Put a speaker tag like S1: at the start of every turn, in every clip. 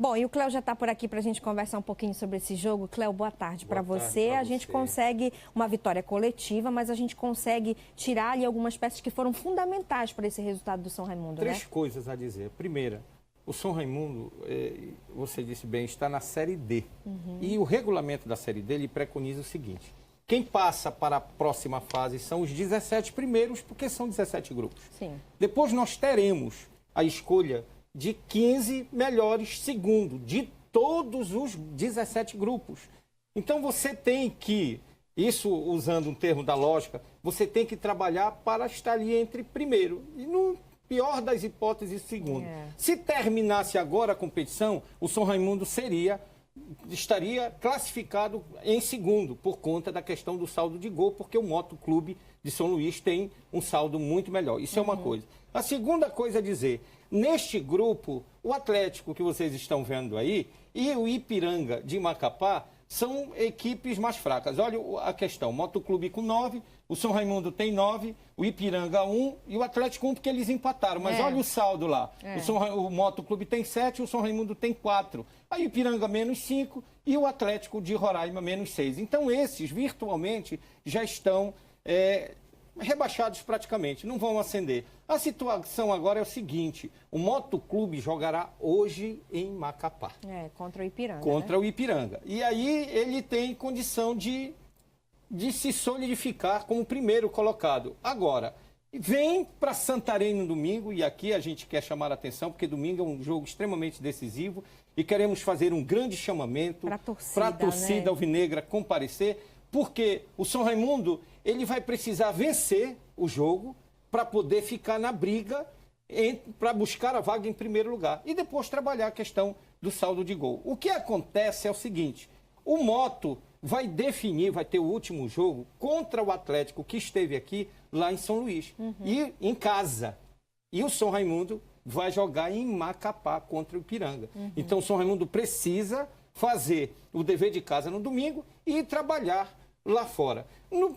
S1: Bom, e o Cléo já está por aqui para a gente conversar um pouquinho sobre esse jogo. Cléo, boa tarde para você. A gente consegue uma vitória coletiva, mas a gente consegue tirar ali algumas peças que foram fundamentais para esse resultado do São Raimundo, né?
S2: Três coisas a dizer. Primeira, o São Raimundo, você disse bem, está na Série D. E o regulamento da Série D ele preconiza o seguinte: quem passa para a próxima fase são os 17 primeiros, porque são 17 grupos.
S1: Sim.
S2: Depois nós teremos a escolha de 15 melhores segundo, de todos os 17 grupos. Então você tem que, isso usando um termo da lógica, você tem que trabalhar para estar ali entre primeiro. E no pior das hipóteses, segundo. Se terminasse agora a competição, o São Raimundo estaria classificado em segundo, por conta da questão do saldo de gol, porque o Motoclube de São Luís tem um saldo muito melhor. Isso é uma coisa. A segunda coisa a dizer: neste grupo, o Atlético que vocês estão vendo aí e o Ipiranga de Macapá são equipes mais fracas. Olha a questão: Motoclube com 9, o São Raimundo tem 9, o Ipiranga 1 e o Atlético 1, porque eles empataram. Mas olha o saldo lá. O Motoclube tem 7, o São Raimundo tem 4. A Ipiranga menos 5 e o Atlético de Roraima menos 6. Então esses, virtualmente, já estão rebaixados praticamente, não vão ascender. A situação agora é o seguinte: o Motoclube jogará hoje em Macapá.
S1: Contra o Ipiranga.
S2: Contra o Ipiranga. E aí ele tem condição de se solidificar como primeiro colocado. Agora, vem para Santarém no domingo, e aqui a gente quer chamar a atenção, porque domingo é um jogo extremamente decisivo, e queremos fazer um grande chamamento para a torcida alvinegra comparecer, porque o São Raimundo ele vai precisar vencer o jogo para poder ficar na briga para buscar a vaga em primeiro lugar e depois trabalhar a questão do saldo de gol. O que acontece é o seguinte: o Moto vai definir, vai ter o último jogo contra o Atlético que esteve aqui lá em São Luís e em casa. E o São Raimundo vai jogar em Macapá contra o Ipiranga. Então o São Raimundo precisa fazer o dever de casa no domingo e trabalhar lá fora.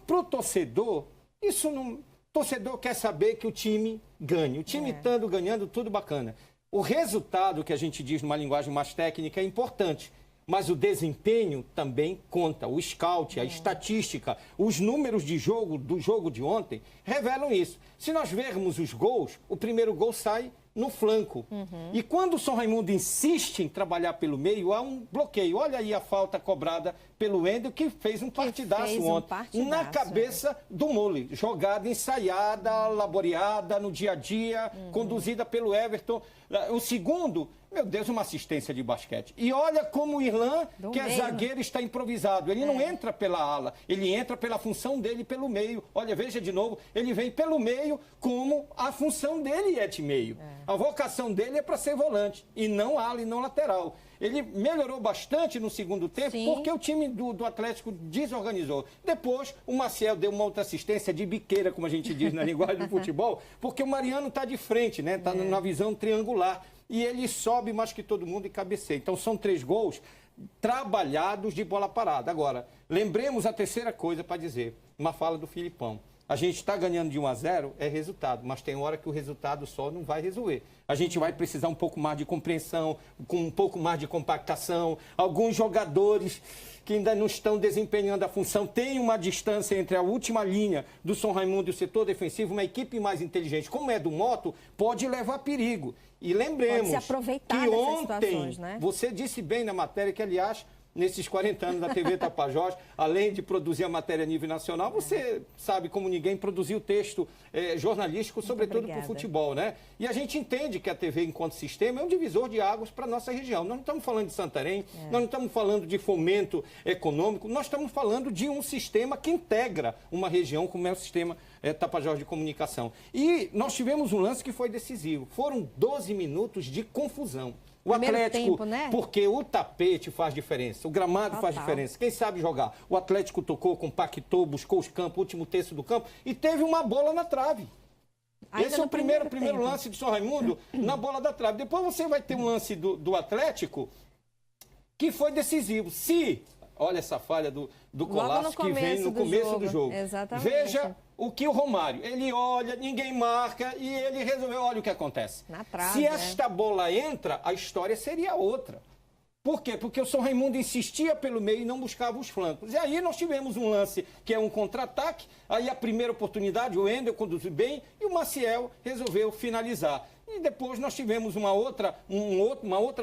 S2: Para o torcedor, isso não. O torcedor quer saber que o time ganhe. O time estando ganhando, tudo bacana. O resultado, que a gente diz numa linguagem mais técnica, é importante. Mas o desempenho também conta. O scout, a estatística, os números de jogo do jogo de ontem revelam isso. Se nós vermos os gols, o primeiro gol sai no flanco. E quando o São Raimundo insiste em trabalhar pelo meio, há um bloqueio. Olha aí a falta cobrada pelo Wendel, que fez um partidaço ontem. Na cabeça do Mole. Jogada ensaiada, laboreada no dia a dia, conduzida pelo Everton. O segundo, meu Deus, uma assistência de basquete. E olha como o Irlan, que é zagueiro, está improvisado. Ele não entra pela ala, ele entra pela função dele pelo meio. Olha, veja de novo, ele vem pelo meio como a função dele é de meio. A vocação dele é para ser volante, e não ala e não lateral. Ele melhorou bastante no segundo tempo, porque o time do Atlético desorganizou. Depois, o Maciel deu uma outra assistência de biqueira, como a gente diz na linguagem do futebol, porque o Mariano está de frente, né? Está na visão triangular. E ele sobe mais que todo mundo e cabeceia. Então, são 3 gols trabalhados de bola parada. Agora, lembremos a terceira coisa para dizer, uma fala do Filipão. A gente está ganhando de 1-0, é resultado, mas tem hora que o resultado só não vai resolver. A gente vai precisar um pouco mais de compreensão, com um pouco mais de compactação. Alguns jogadores que ainda não estão desempenhando a função, tem uma distância entre a última linha do São Raimundo e o setor defensivo. Uma equipe mais inteligente, como é do Moto, pode levar perigo. E lembremos que ontem, você disse bem na matéria que, aliás, nesses 40 anos da TV Tapajós, além de produzir a matéria a nível nacional, você sabe como ninguém produziu texto jornalístico, sobretudo para o futebol, né? E a gente entende que a TV, enquanto sistema, é um divisor de águas para a nossa região. Nós não estamos falando de Santarém, nós não estamos falando de fomento econômico, nós estamos falando de um sistema que integra uma região como é o sistema Tapajós de comunicação. E nós tivemos um lance que foi decisivo. Foram 12 minutos de confusão. O Atlético, porque o tapete faz diferença, o gramado faz diferença. Quem sabe jogar? O Atlético tocou, compactou, buscou os campos, o último terço do campo e teve uma bola na trave. Esse é o primeiro lance de São Raimundo na bola da trave. Depois você vai ter um lance do Atlético que foi decisivo. Olha essa falha do Colasso que vem no começo do jogo.
S1: Exatamente.
S2: Veja o que o Romário, ele olha, ninguém marca e ele resolveu, olha o que acontece.
S1: Na trave,
S2: Se esta bola entra, a história seria outra. Por quê? Porque o São Raimundo insistia pelo meio e não buscava os flancos. E aí nós tivemos um lance que é um contra-ataque, aí a primeira oportunidade, o Wendel conduziu bem e o Maciel resolveu finalizar. E depois nós tivemos uma outra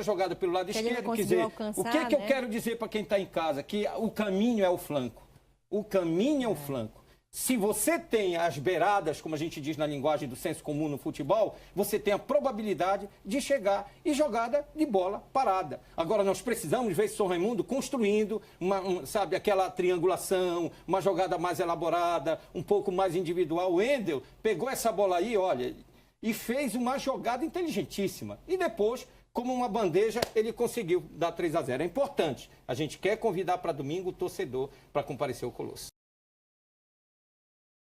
S2: jogada pelo lado esquerdo. Quer dizer, o que é que eu quero dizer para quem está em casa? Que o caminho é o flanco. O caminho é o flanco. Se você tem as beiradas, como a gente diz na linguagem do senso comum no futebol, você tem a probabilidade de chegar e jogada de bola parada. Agora, nós precisamos ver São Raimundo construindo, sabe, aquela triangulação, uma jogada mais elaborada, um pouco mais individual. O Wendel pegou essa bola aí, olha, e fez uma jogada inteligentíssima. E depois, como uma bandeja, ele conseguiu dar 3-0. É importante. A gente quer convidar para domingo o torcedor para comparecer ao Colosso.